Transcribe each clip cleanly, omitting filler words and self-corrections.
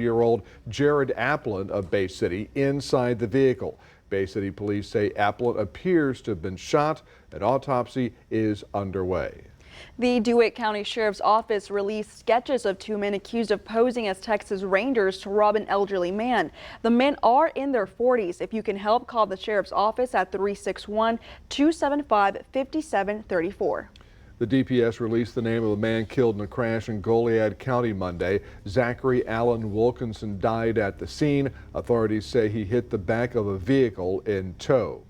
Year-old Jared Applin of Bay City inside the vehicle. Bay City police say Applin appears to have been shot. An autopsy is underway. The DeWitt County Sheriff's Office released sketches of two men accused of posing as Texas Rangers to rob an elderly man. The men are in their 40s. If you can help, call the Sheriff's Office at 361-275-5734. The DPS released the name of the man killed in a crash in Goliad County Monday. Zachary Allen Wilkinson died at the scene. Authorities say he hit the back of a vehicle in tow.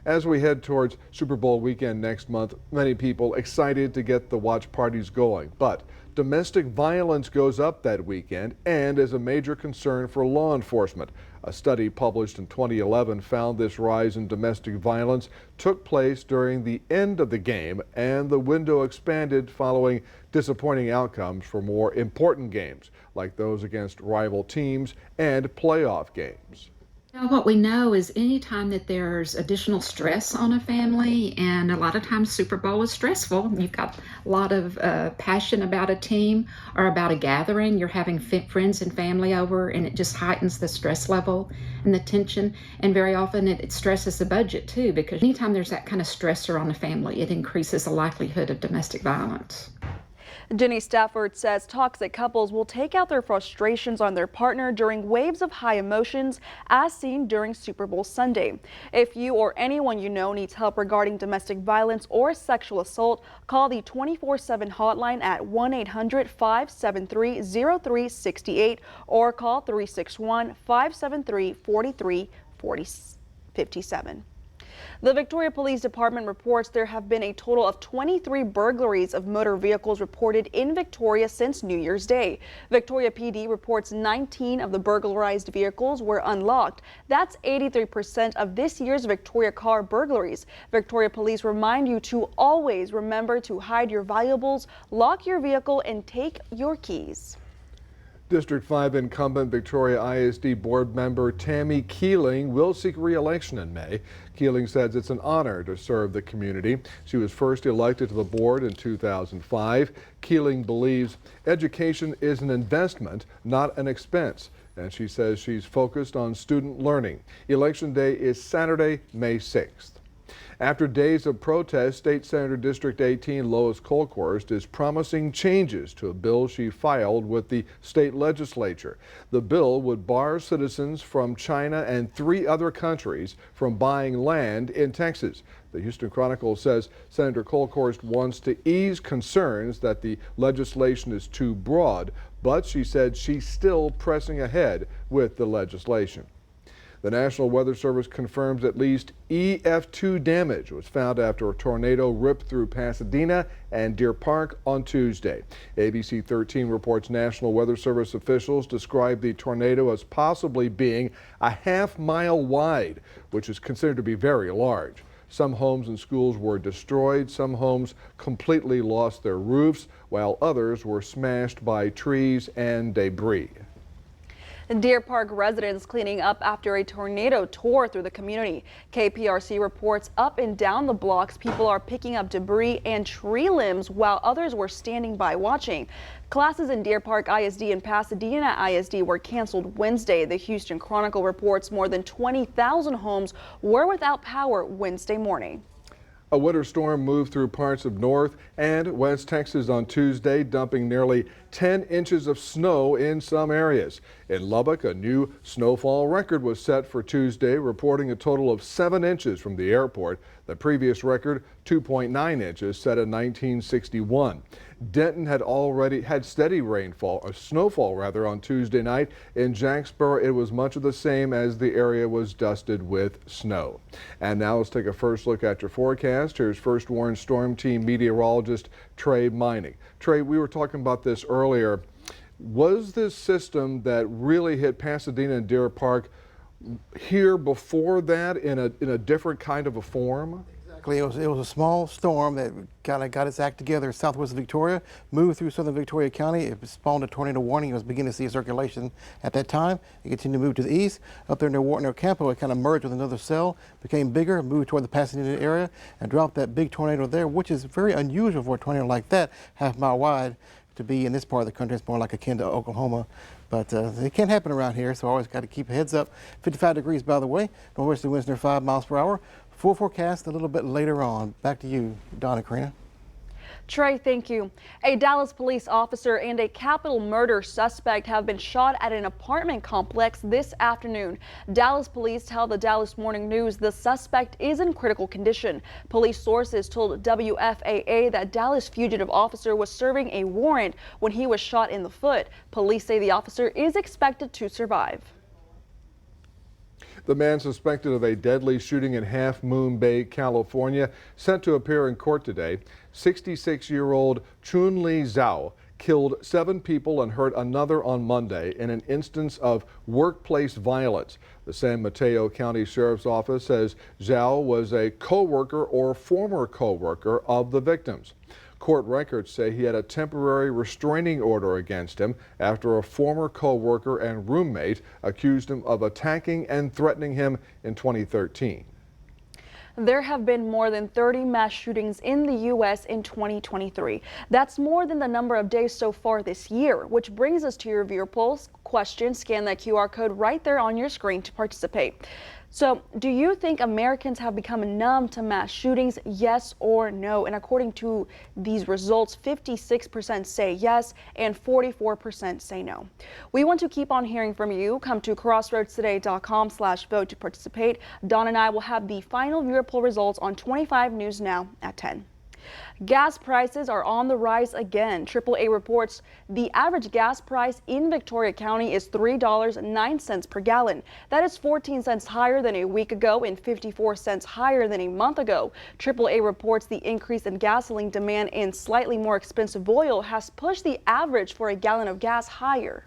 As we head towards Super Bowl weekend next month, many people excited to get the watch parties going. But domestic violence goes up that weekend and is a major concern for law enforcement. A study published in 2011 found this rise in domestic violence took place during the end of the game, and the window expanded following disappointing outcomes for more important games, like those against rival teams and playoff games. Now, what we know is anytime that there's additional stress on a family, and a lot of times Super Bowl is stressful, you've got a lot of passion about a team or about a gathering, you're having friends and family over, and it just heightens the stress level and the tension, and very often it stresses the budget too, because anytime there's that kind of stressor on a family, it increases the likelihood of domestic violence. Jenny Stafford says toxic couples will take out their frustrations on their partner during waves of high emotions, as seen during Super Bowl Sunday. If you or anyone you know needs help regarding domestic violence or sexual assault, call the 24/7 hotline at 1-800-573-0368 or call 361-573-4357. The Victoria Police Department reports there have been a total of 23 burglaries of motor vehicles reported in Victoria since New Year's Day. Victoria PD reports 19 of the burglarized vehicles were unlocked. That's 83% of this year's Victoria car burglaries. Victoria Police remind you to always remember to hide your valuables, lock your vehicle, and take your keys. District 5 incumbent Victoria ISD board member Tammy Keeling will seek re-election in May. Keeling says it's an honor to serve the community. She was first elected to the board in 2005. Keeling believes education is an investment, not an expense, and she says she's focused on student learning. Election day is Saturday, May 6th. After days of protest, State Senator District 18 Lois Kolkhorst is promising changes to a bill she filed with the state legislature. The bill would bar citizens from China and 3 other countries from buying land in Texas. The Houston Chronicle says Senator Kolkhorst wants to ease concerns that the legislation is too broad, but she said she's still pressing ahead with the legislation. The National Weather Service confirms at least EF2 damage was found after a tornado ripped through Pasadena and Deer Park on Tuesday. ABC 13 reports National Weather Service officials describe the tornado as possibly being a half-mile wide, which is considered to be very large. Some homes and schools were destroyed. Some homes completely lost their roofs, while others were smashed by trees and debris. Deer Park residents cleaning up after a tornado tore through the community. KPRC reports up and down the blocks, people are picking up debris and tree limbs while others were standing by watching. Classes in Deer Park ISD and Pasadena ISD were canceled Wednesday. The Houston Chronicle reports more than 20,000 homes were without power Wednesday morning. A winter storm moved through parts of North and West Texas on Tuesday, dumping nearly 10 inches of snow in some areas. In Lubbock, a new snowfall record was set for Tuesday, reporting a total of 7 inches from the airport. The previous record, 2.9 inches, set in 1961. Denton had already had steady rainfall, or snowfall rather, on Tuesday night. In Jacksboro, it was much of the same as the area was dusted with snow. And now let's take a first look at your forecast. Here's First Warn Storm Team meteorologist Trey Mining. Trey, we were talking about this earlier. Was this system that really hit Pasadena and Deer Park here before that in a different kind of a form? Exactly. It was a small storm that kind of got its act together southwest of Victoria, moved through southern Victoria County. It spawned a tornado warning. It was beginning to see circulation at that time. It continued to move to the east. Up there near Campo, it kind of merged with another cell, became bigger, moved toward the Pasadena area, and dropped that big tornado there, which is very unusual for a tornado like that, half-mile wide, to be in this part of the country. It's more like akin to Oklahoma. But it can't happen around here, so always got to keep heads up. 55 degrees, by the way. Northwesterly winds near 5 miles per hour. Full forecast a little bit later on. Back to you, Donna Karina. Trey, thank you. A Dallas police officer and a capital murder suspect have been shot at an apartment complex this afternoon. Dallas police tell the Dallas Morning News the suspect is in critical condition. Police sources told WFAA that Dallas fugitive officer was serving a warrant when he was shot in the foot. Police say the officer is expected to survive. The man suspected of a deadly shooting in Half Moon Bay, California, set to appear in court today. 66-year-old Chun-Li Zhao killed 7 people and hurt another on Monday in an instance of workplace violence. The San Mateo County Sheriff's Office says Zhao was a co-worker or former co-worker of the victims. Court records say he had a temporary restraining order against him after a former co-worker and roommate accused him of attacking and threatening him in 2013. There have been more than 30 mass shootings in the U.S. in 2023. That's more than the number of days so far this year, which brings us to your viewer polls question. Scan that QR code right there on your screen to participate. So, do you think Americans have become numb to mass shootings? Yes or no? And according to these results, 56% say yes and 44% say no. We want to keep on hearing from you. Come to crossroadstoday.com/vote to participate. Don and I will have the final viewer poll results on 25 News Now at 10. Gas prices are on the rise again. AAA reports the average gas price in Victoria County is $3.09 per gallon. That is 14 cents higher than a week ago and 54 cents higher than a month ago. AAA reports the increase in gasoline demand and slightly more expensive oil has pushed the average for a gallon of gas higher.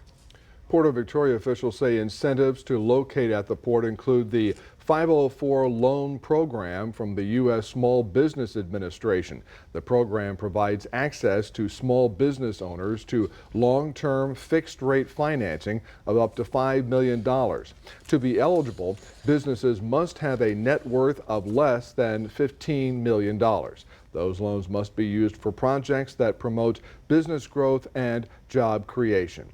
Port of Victoria officials say incentives to locate at the port include the 504 loan program from the U.S. Small Business Administration. The program provides access to small business owners to long-term fixed-rate financing of up to $5 million. To be eligible, businesses must have a net worth of less than $15 million. Those loans must be used for projects that promote business growth and job creation.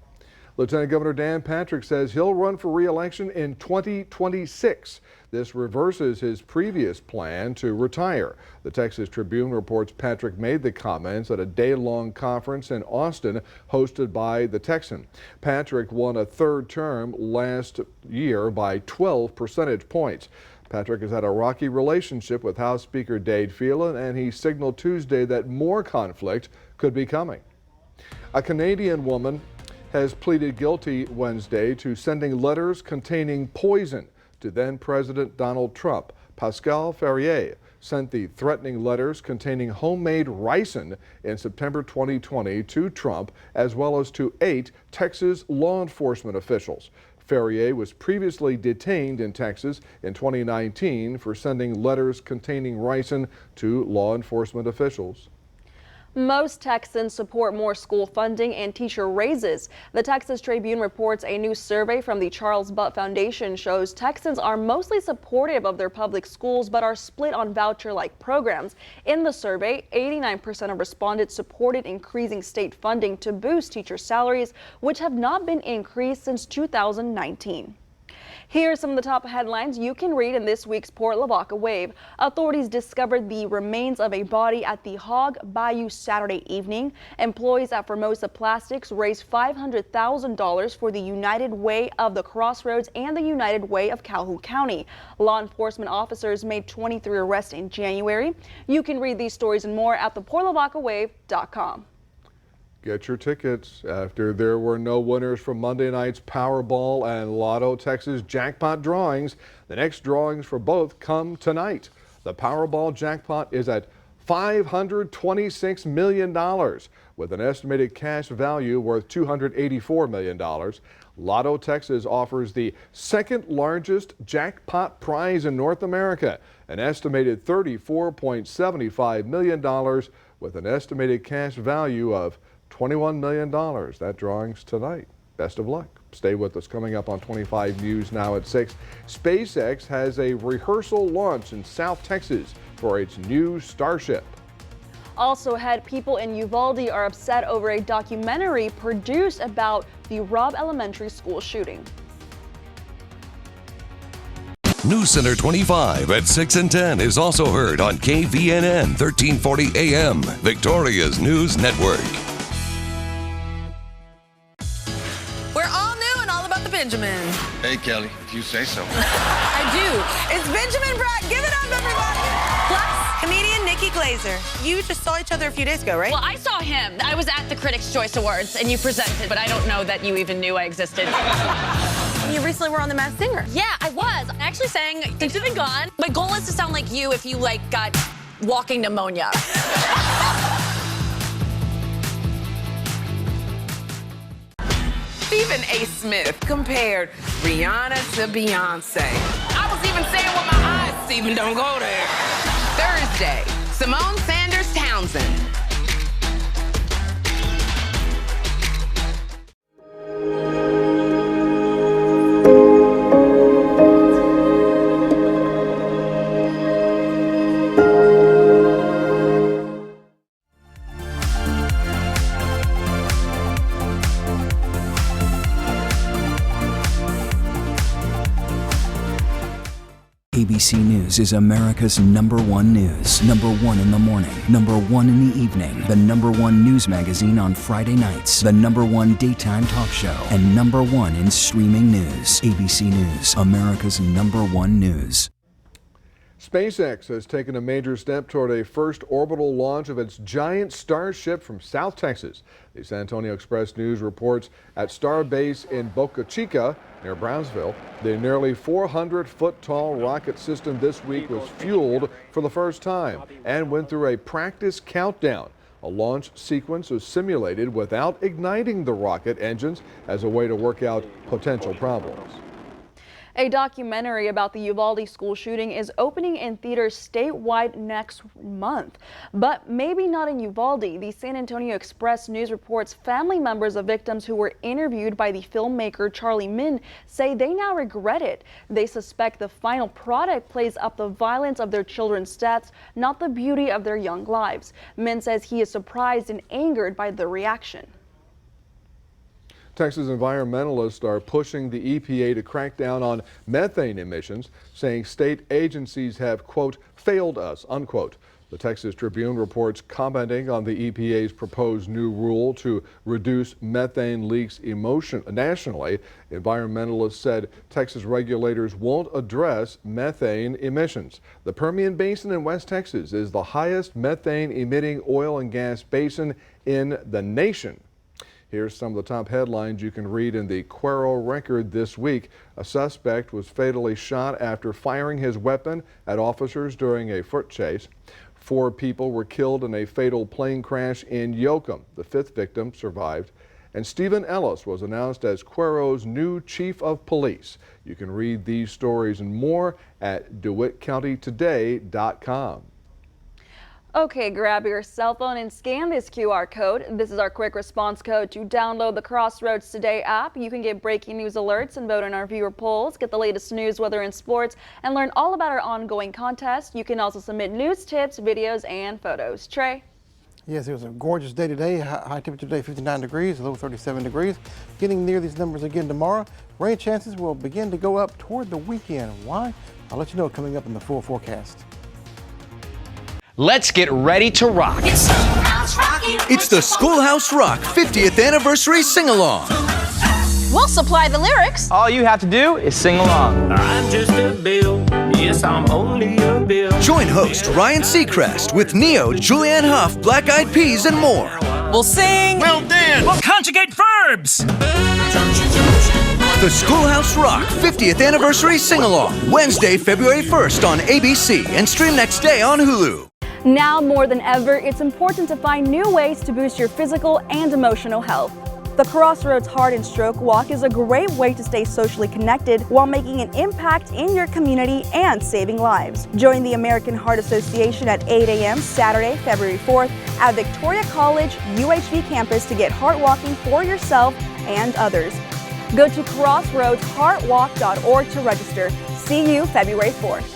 Lieutenant Governor Dan Patrick says he'll run for re-election in 2026. This reverses his previous plan to retire. The Texas Tribune reports Patrick made the comments at a day-long conference in Austin hosted by the Texan. Patrick won a third term last year by 12 percentage points. Patrick has had a rocky relationship with House Speaker Dade Phelan, and he signaled Tuesday that more conflict could be coming. A Canadian woman has pleaded guilty Wednesday to sending letters containing poison to then-President Donald Trump. Pascal Ferrier sent the threatening letters containing homemade ricin in September 2020 to Trump, as well as to 8 Texas law enforcement officials. Ferrier was previously detained in Texas in 2019 for sending letters containing ricin to law enforcement officials. Most Texans support more school funding and teacher raises. The Texas Tribune reports a new survey from the Charles Butt Foundation shows Texans are mostly supportive of their public schools but are split on voucher-like programs. In the survey, 89% of respondents supported increasing state funding to boost teacher salaries, which have not been increased since 2019. Here are some of the top headlines you can read in this week's Port Lavaca Wave. Authorities discovered the remains of a body at the Hog Bayou Saturday evening. Employees at Formosa Plastics raised $500,000 for the United Way of the Crossroads and the United Way of Calhoun County. Law enforcement officers made 23 arrests in January. You can read these stories and more at theportlavacawave.com. Get your tickets after there were no winners from Monday night's Powerball and Lotto Texas jackpot drawings. The next drawings for both come tonight. The Powerball jackpot is at $526 million with an estimated cash value worth $284 million. Lotto Texas offers the second largest jackpot prize in North America, an estimated $34.75 million with an estimated cash value of $21 million. That drawing's tonight. Best of luck. Stay with us. Coming up on 25 News Now at 6. SpaceX has a rehearsal launch in South Texas for its new Starship. Also ahead, people in Uvalde are upset over a documentary produced about the Robb Elementary School shooting. News Center 25 at 6 and 10 is also heard on KVNN 1340 AM, Victoria's News Network. We're all new and all about the Benjamin. Hey, Kelly, if you say so. I do. It's Benjamin Bratt. Give it up, everybody. Plus, comedian Nikki Glazer. You just saw each other a few days ago, right? Well, I saw him. I was at the Critics' Choice Awards, and you presented, but I don't know that you even knew I existed. You recently were on The Masked Singer. Yeah, I was. I actually sang Into the Gone. My goal is to sound like you if you, got walking pneumonia. Stephen A. Smith compared Rihanna to Beyonce. I was even saying with my eyes, Stephen, don't go there. Thursday, Simone Sanders Townsend. ABC News is America's #1 news. #1 in the morning, #1 in the evening, the #1 news magazine on Friday nights, the #1 daytime talk show, and #1 in streaming news. ABC News, America's #1 news. SpaceX has taken a major step toward a first orbital launch of its giant Starship from South Texas. The San Antonio Express News reports at Starbase in Boca Chica, near Brownsville, the nearly 400-foot-tall rocket system this week was fueled for the first time and went through a practice countdown. A launch sequence was simulated without igniting the rocket engines as a way to work out potential problems. A documentary about the Uvalde school shooting is opening in theaters statewide next month, but maybe not in Uvalde. The San Antonio Express News reports family members of victims who were interviewed by the filmmaker Charlie Min say they now regret it. They suspect the final product plays up the violence of their children's deaths, not the beauty of their young lives. Min says he is surprised and angered by the reaction. Texas environmentalists are pushing the EPA to crack down on methane emissions, saying state agencies have, quote, failed us, unquote. The Texas Tribune reports commenting on the EPA's proposed new rule to reduce methane leaks nationally. Environmentalists said Texas regulators won't address methane emissions. The Permian Basin in West Texas is the highest methane emitting oil and gas basin in the nation. Here's some of the top headlines you can read in the Cuero Record this week. A suspect was fatally shot after firing his weapon at officers during a foot chase. 4 people were killed in a fatal plane crash in Yoakum. The 5th victim survived. And Stephen Ellis was announced as Cuero's new chief of police. You can read these stories and more at DeWittCountyToday.com. Okay, grab your cell phone and scan this QR code. This is our quick response code to download the Crossroads Today app. You can get breaking news alerts and vote in our viewer polls, get the latest news, weather, and sports, and learn all about our ongoing contest. You can also submit news, tips, videos, and photos. Trey? Yes, it was a gorgeous day today. High temperature today, 59 degrees, low 37 degrees. Getting near these numbers again tomorrow. Rain chances will begin to go up toward the weekend. Why? I'll let you know coming up in the full forecast. Let's get ready to rock. It's the Schoolhouse Rock 50th Anniversary Sing-Along. We'll supply the lyrics. All you have to do is sing along. I'm just a bill. Yes, I'm only a bill. Join host Ryan Seacrest with Neo, Julianne Hough, Black Eyed Peas, and more. We'll sing. Well done. We'll conjugate verbs. The Schoolhouse Rock 50th Anniversary Sing-Along, Wednesday, February 1st on ABC and stream next day on Hulu. Now more than ever, it's important to find new ways to boost your physical and emotional health. The Crossroads Heart and Stroke Walk is a great way to stay socially connected while making an impact in your community and saving lives. Join the American Heart Association at 8 a.m. Saturday, February 4th at Victoria College UHV campus to get heart walking for yourself and others. Go to crossroadsheartwalk.org to register. See you February 4th.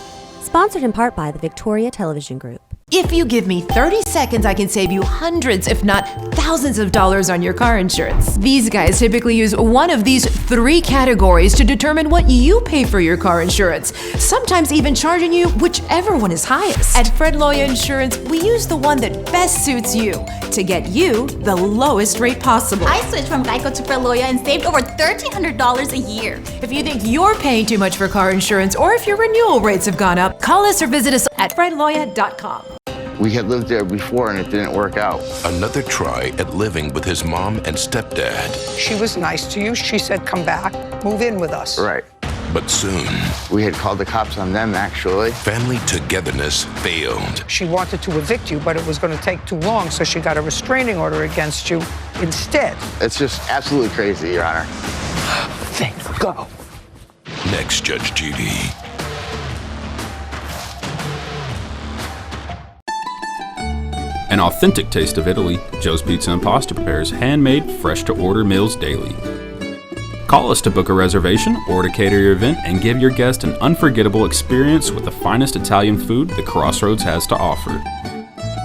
Sponsored in part by the Victoria Television Group. If you give me 30 seconds, I can save you hundreds, if not thousands of dollars on your car insurance. These guys typically use one of these 3 categories to determine what you pay for your car insurance, sometimes even charging you whichever one is highest. At Fred Loya Insurance, we use the one that best suits you to get you the lowest rate possible. I switched from Geico to Fred Loya and saved over $1,300 a year. If you think you're paying too much for car insurance, or if your renewal rates have gone up, call us or visit us at fredloya.com. We had lived there before and it didn't work out. Another try at living with his mom and stepdad. She was nice to you. She said, come back, move in with us. Right. But soon, we had called the cops on them, actually. family togetherness failed. She wanted to evict you, but it was going to take too long, so she got a restraining order against you instead. It's just absolutely crazy, Your Honor. Thank God. Next, Judge Judy. An authentic taste of Italy, Joe's Pizza and Pasta prepares handmade, fresh-to-order meals daily. Call us to book a reservation or to cater your event and give your guest an unforgettable experience with the finest Italian food the Crossroads has to offer.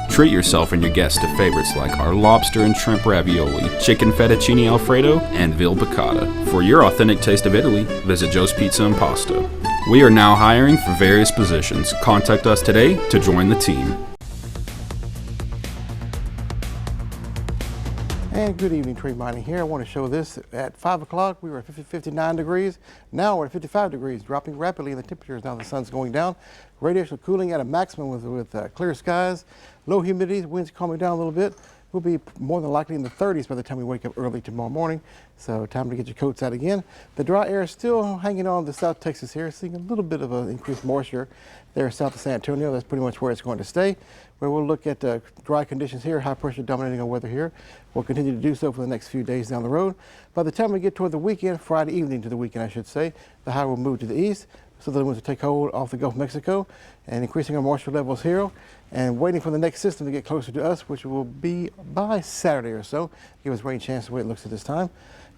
Treat yourself and your guests to favorites like our lobster and shrimp ravioli, chicken fettuccine alfredo, and veal piccata. For your authentic taste of Italy, visit Joe's Pizza and Pasta. We are now hiring for various positions. Contact us today to join the team. And good evening, Trey Mining here. I want to show this. At 5 o'clock, we were at 59 degrees. Now we're at 55 degrees, dropping rapidly in the temperatures. Now the sun's going down. Radiation cooling at a maximum with clear skies. Low humidity, winds calming down a little bit. We'll be more than likely in the 30s by the time we wake up early tomorrow morning. So time to get your coats out again. The dry air is still hanging on to South Texas here, seeing a little bit of increased moisture there south of San Antonio. That's pretty much where it's going to stay. Where we'll look at dry conditions here, high pressure dominating our weather here. We'll continue to do so for the next few days down the road. By the time we get toward the weekend, Friday evening to the weekend, I should say, the high will move to the east. So the winds will take hold off the Gulf of Mexico and increasing our moisture levels here and waiting for the next system to get closer to us, which will be by Saturday or so. Give us rain chance the way it looks at this time.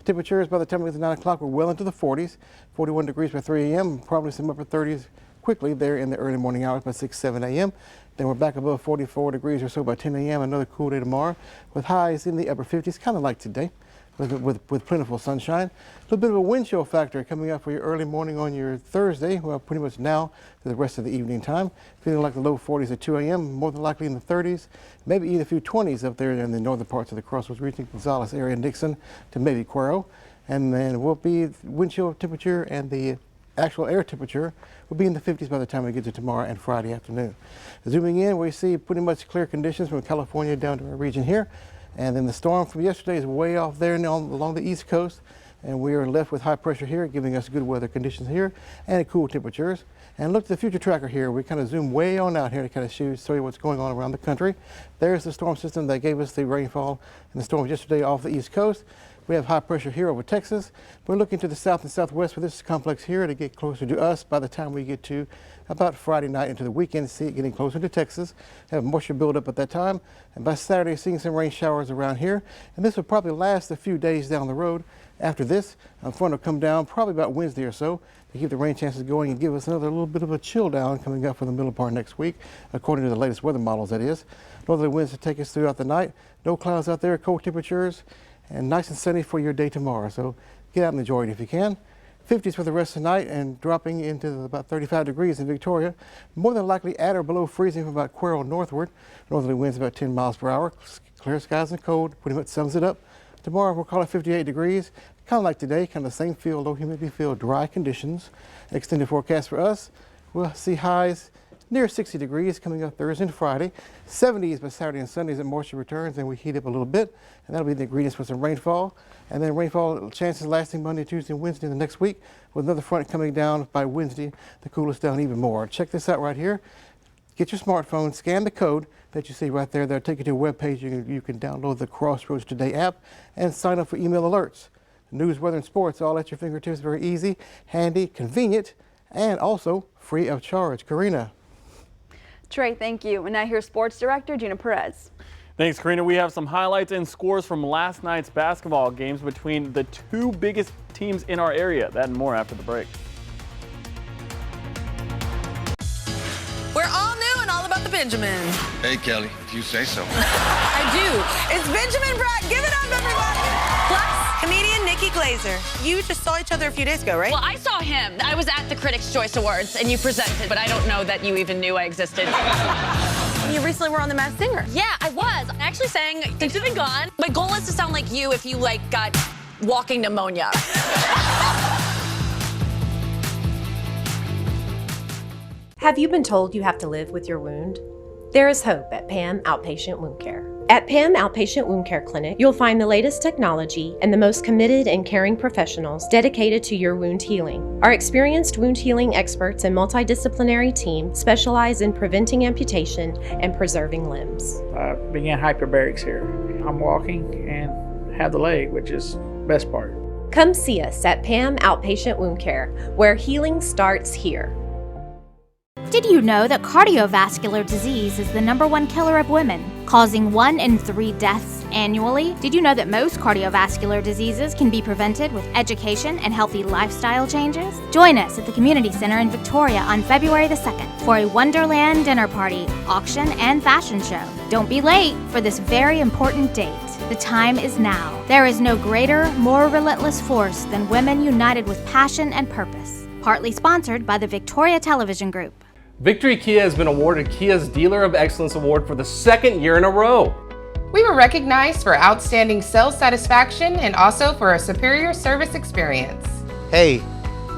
Temperatures by the time we get to 9 o'clock, we're well into the 40s, 41 degrees by 3 a.m., probably some upper 30s quickly there in the early morning hours by 6, 7 a.m. Then we're back above 44 degrees or so by 10 a.m. Another cool day tomorrow with highs in the upper 50s, kind of like today. With plentiful sunshine. A little bit of a wind chill factor coming up for your early morning on your Thursday, well, pretty much now to the rest of the evening time. Feeling like the low 40s at 2 a.m., more than likely in the 30s, maybe even a few 20s up there in the northern parts of the Crossroads region, Gonzales area, Nixon to maybe Cuero. And then we'll be wind chill temperature and the actual air temperature will be in the 50s by the time we get to tomorrow and Friday afternoon. Zooming in, we see pretty much clear conditions from California down to our region here. And then the storm from yesterday is way off there along the east coast. And we are left with high pressure here, giving us good weather conditions here and cool temperatures. And look at the future tracker here. We kind of zoom way on out here to kind of show you what's going on around the country. There's the storm system that gave us the rainfall and the storms yesterday off the east coast. We have high pressure here over Texas. We're looking to the south and southwest for this complex here to get closer to us by the time we get to about Friday night into the weekend. See it getting closer to Texas. Have moisture build up at that time. And by Saturday, seeing some rain showers around here. And this will probably last a few days down the road. After this, a front will come down probably about Wednesday or so to keep the rain chances going and give us another little bit of a chill down coming up for the middle part next week, according to the latest weather models, that is. Northerly winds to take us throughout the night. No clouds out there, cold temperatures, and nice and sunny for your day tomorrow. So get out and enjoy it if you can. 50s for the rest of the night and dropping into about 35 degrees in Victoria. More than likely at or below freezing from about Cuero northward. Northerly winds about 10 miles per hour. Clear skies and cold pretty much sums it up. Tomorrow we'll call it 58 degrees. Kind of like today, kind of the same feel, low humidity feel, dry conditions. Extended forecast for us. We'll see highs near 60 degrees coming up Thursday and Friday. 70s by Saturday and Sundays as moisture returns and we heat up a little bit. And that'll be the ingredients for some rainfall. And then rainfall chances lasting Monday, Tuesday, and Wednesday the next week with another front coming down by Wednesday to cool us down even more. Check this out right here. Get your smartphone, scan the code that you see right there. That'll take you to a web page. You can download the Crossroads Today app and sign up for email alerts. News, weather, and sports all at your fingertips. Very easy, handy, convenient, and also free of charge. Karina. Trey, thank you. And now here's Sports Director Gina Perez. Thanks, Karina. We have some highlights and scores from last night's basketball games between the two biggest teams in our area. That and more after the break. We're all new and all about the Benjamin. Hey, Kelly, if you say so. I do. It's Benjamin Bratt. Give it up, everybody. Plus, comedian Nikki Glazer. You just saw each other a few days ago, right? Well, I saw him. I was at the Critics' Choice Awards, and you presented, but I don't know that you even knew I existed. You recently were on The Masked Singer. Yeah, I was. I actually sang Since You've Been Gone. My goal is to sound like you if you, got walking pneumonia. Have you been told you have to live with your wound? There is hope at PAM Outpatient Wound Care. At PAM Outpatient Wound Care Clinic, you'll find the latest technology and the most committed and caring professionals dedicated to your wound healing. Our experienced wound healing experts and multidisciplinary team specialize in preventing amputation and preserving limbs. I began hyperbarics here. I'm walking and have the leg, which is the best part. Come see us at PAM Outpatient Wound Care, where healing starts here. Did you know that cardiovascular disease is the #1 killer of women, causing 1 in 3 deaths annually? Did you know that most cardiovascular diseases can be prevented with education and healthy lifestyle changes? Join us at the Community Center in Victoria on February the 2nd for a Wonderland dinner party, auction, and fashion show. Don't be late for this very important date. The time is now. There is no greater, more relentless force than women united with passion and purpose. Partly sponsored by the Victoria Television Group. Victory Kia has been awarded Kia's Dealer of Excellence Award for the 2nd year in a row. We were recognized for outstanding sales satisfaction and also for a superior service experience. Hey,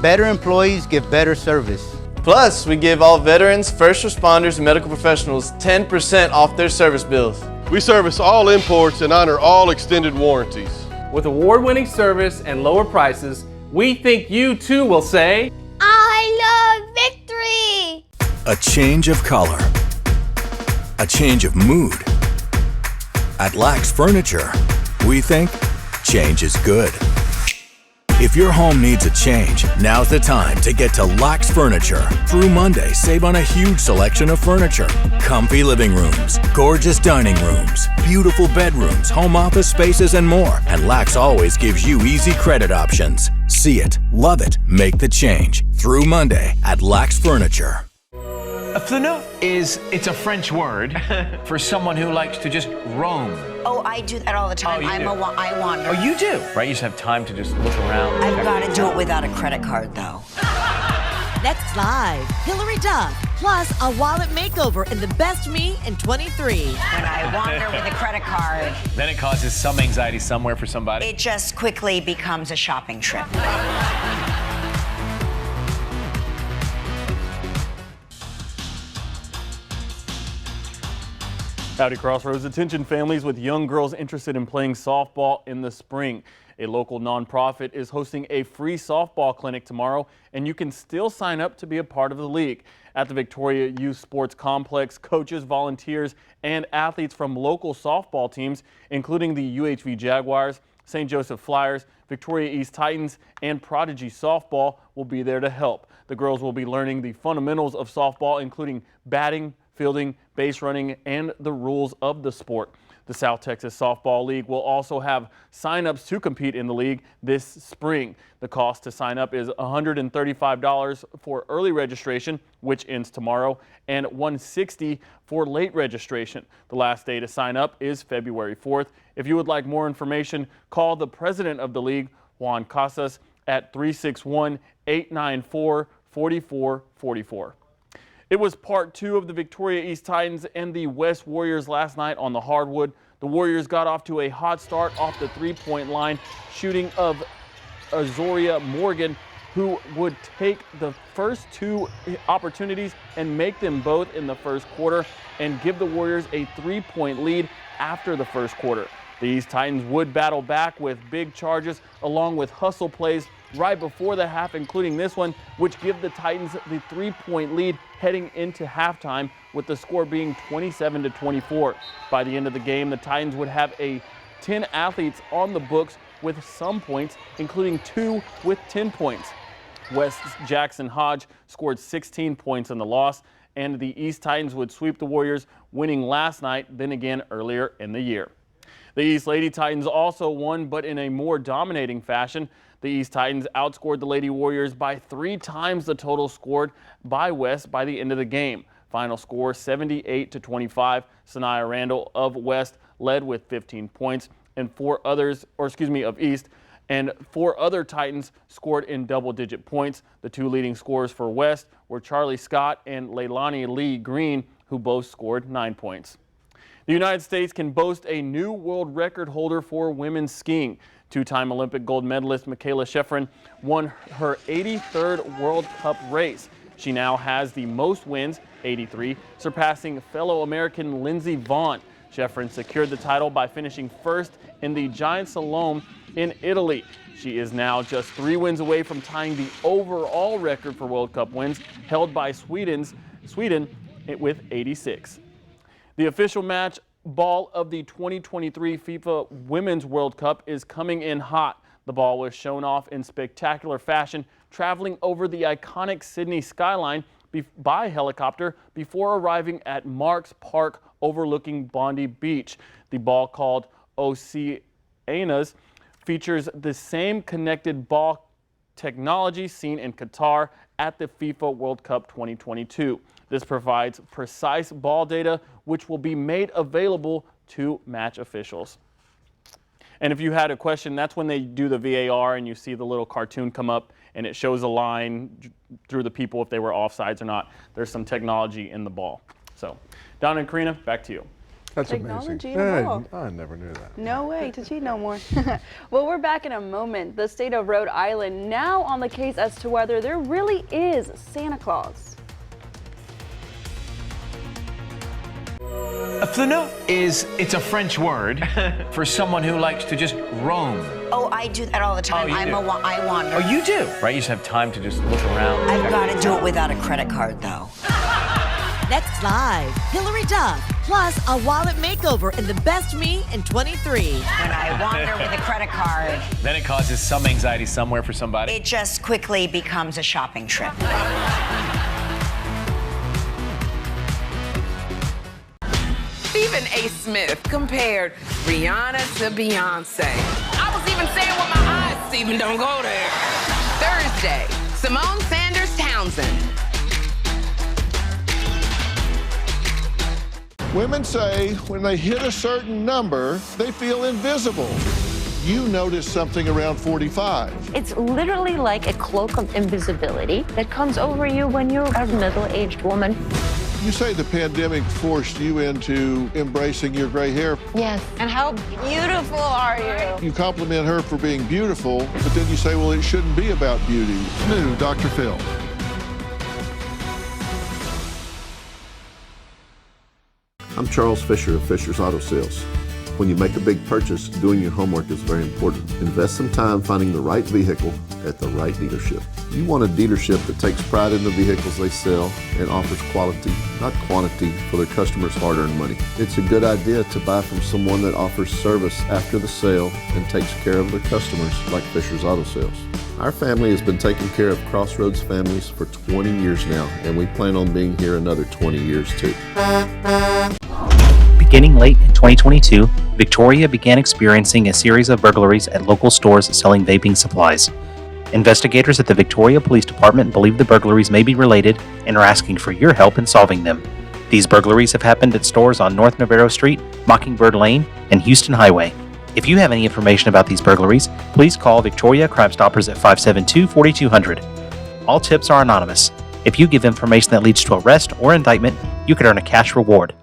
better employees give better service. Plus, we give all veterans, first responders, and medical professionals 10% off their service bills. We service all imports and honor all extended warranties. With award-winning service and lower prices, we think you too will say, I love Victory! A change of color, a change of mood. At Lax Furniture, we think change is good. If your home needs a change, now's the time to get to Lax Furniture. Through Monday, save on a huge selection of furniture. Comfy living rooms, gorgeous dining rooms, beautiful bedrooms, home office spaces, and more. And Lax always gives you easy credit options. See it, love it, make the change. Through Monday at Lax Furniture. A flaneur it's a French word for someone who likes to just roam. Oh, I do that all the time. I wander. Oh, you do? Right, you just have time to just look around. I've got to do it without a credit card, though. Next live, Hillary Duff, plus a wallet makeover in the best me in 23. When I wander with a credit card, Then it causes some anxiety somewhere for somebody. it just quickly becomes a shopping trip. Howdy Crossroads, attention families with young girls interested in playing softball in the spring. A local nonprofit is hosting a free softball clinic tomorrow, and you can still sign up to be a part of the league. At the Victoria Youth Sports Complex, coaches, volunteers, and athletes from local softball teams, including the UHV Jaguars, St. Joseph Flyers, Victoria East Titans, and Prodigy Softball will be there to help. The girls will be learning the fundamentals of softball, including batting, fielding, base running, and the rules of the sport. The South Texas Softball League will also have sign-ups to compete in the league this spring. The cost to sign up is $135 for early registration, which ends tomorrow, and $160 for late registration. The last day to sign up is February 4th. If you would like more information, call the president of the league, Juan Casas, at 361-894-4444. It was part 2 of the Victoria East Titans and the West Warriors last night on the hardwood. The Warriors got off to a hot start off the three-point line, shooting of Azoria Morgan, who would take the first 2 opportunities and make them both in the first quarter and give the Warriors a 3-point lead after the first quarter. The East Titans would battle back with big charges along with hustle plays right before the half, including this one, which give the Titans the 3-point lead heading into halftime, with the score being 27-24. By the end of the game, the Titans would have 10 athletes on the books with some points, including 2 with 10 points. West Jackson Hodge scored 16 points in the loss, and the East Titans would sweep the Warriors, winning last night, then again earlier in the year. The East Lady Titans also won, but in a more dominating fashion. The East Titans outscored the Lady Warriors by 3 times the total scored by West by the end of the game. Final score 78-25. Sanaya Randall of West led with 15 points, and of East, and 4 other Titans scored in double-digit points. The 2 leading scorers for West were Charlie Scott and Leilani Lee Green, who both scored 9 points. The United States can boast a new world record holder for women's skiing. 2-time Olympic gold medalist Mikaela Shiffrin won her 83rd World Cup race. She now has the most wins, 83, surpassing fellow American Lindsey Vonn. Shiffrin secured the title by finishing first in the Giant Slalom in Italy. She is now just 3 wins away from tying the overall record for World Cup wins, held by Sweden with 86. The official match ball of the 2023 FIFA Women's World Cup is coming in hot. The ball was shown off in spectacular fashion, traveling over the iconic Sydney skyline by helicopter before arriving at Marks Park overlooking Bondi Beach. The ball, called Oceanas, features the same connected ball technology seen in Qatar at the FIFA World Cup 2022. This provides precise ball data, which will be made available to match officials. And if you had a question, that's when they do the VAR and you see the little cartoon come up and it shows a line through the people if they were offsides or not. There's some technology in the ball. So, Donna and Karina, back to you. That's Technology amazing. in the ball. I never knew that. No way to cheat no more. Well, we're back in a moment. The state of Rhode Island now on the case as to whether there really is Santa Claus. A flaneur it's a French word for someone who likes to just roam. Oh, I do that all the time. Oh, you do? I wander. Oh, you do? Right, you just have time to just look around. I've got to do it without a credit card, though. Next live, Hillary Duff, plus a wallet makeover in the best me in 23. When I wander with a credit card, Then it causes some anxiety somewhere for somebody. it just quickly becomes a shopping trip. Stephen A. Smith compared Rihanna to Beyonce. I was even saying with my eyes, Stephen, don't go there. Thursday, Simone Sanders Townsend. Women say when they hit a certain number, they feel invisible. You notice something around 45. It's literally like a cloak of invisibility that comes over you when you're a middle-aged woman. You say the pandemic forced you into embracing your gray hair. Yes. And how beautiful are you? You compliment her for being beautiful, but then you say, well, it shouldn't be about beauty. New Dr. Phil. I'm Charles Fisher of Fisher's Auto Sales. When you make a big purchase, doing your homework is very important. Invest some time finding the right vehicle at the right dealership. You want a dealership that takes pride in the vehicles they sell and offers quality, not quantity, for their customers' hard-earned money. It's a good idea to buy from someone that offers service after the sale and takes care of their customers, like Fisher's Auto Sales. Our family has been taking care of Crossroads families for 20 years now, and we plan on being here another 20 years too. Beginning late in 2022, Victoria began experiencing a series of burglaries at local stores selling vaping supplies. Investigators at the Victoria Police Department believe the burglaries may be related and are asking for your help in solving them. These burglaries have happened at stores on North Navarro Street, Mockingbird Lane, and Houston Highway. If you have any information about these burglaries, please call Victoria Crime Stoppers at 572-4200. All tips are anonymous. If you give information that leads to arrest or indictment, you could earn a cash reward.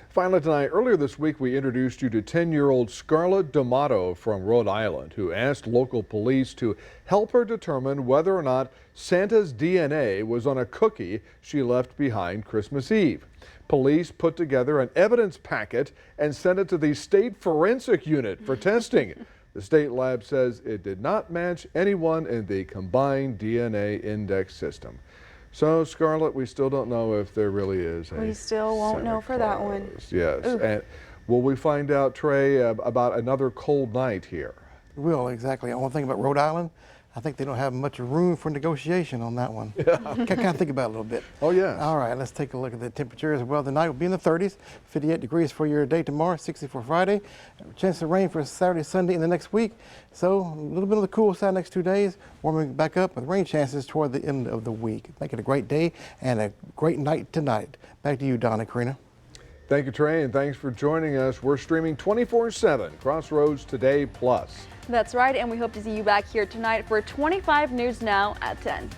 Finally tonight, earlier this week, we introduced you to 10-year-old Scarlett D'Amato from Rhode Island, who asked local police to help her determine whether or not Santa's DNA was on a cookie she left behind Christmas Eve. Police put together an evidence packet and sent it to the state forensic unit for testing. The state lab says it did not match anyone in the combined DNA index system. So, Scarlett, we still don't know if there really is a We still won't know for that one. Yes. Oof. And will we find out, Trey, about another cold night here? We will, exactly. One thing about Rhode Island, I think they don't have much room for negotiation on that one. Kind of think about it a little bit. Oh, yes. All right, let's take a look at the temperatures. Well, the night will be in the 30s, 58 degrees for your day tomorrow, 60 for Friday. Chance of rain for Saturday, Sunday, in the next week. So a little bit of the cool side next 2 days, warming back up with rain chances toward the end of the week. Make it a great day and a great night tonight. Back to you, Don and Karina. Thank you, Trey, and thanks for joining us. We're streaming 24/7, Crossroads Today Plus. That's right, and we hope to see you back here tonight for 25 News Now at 10.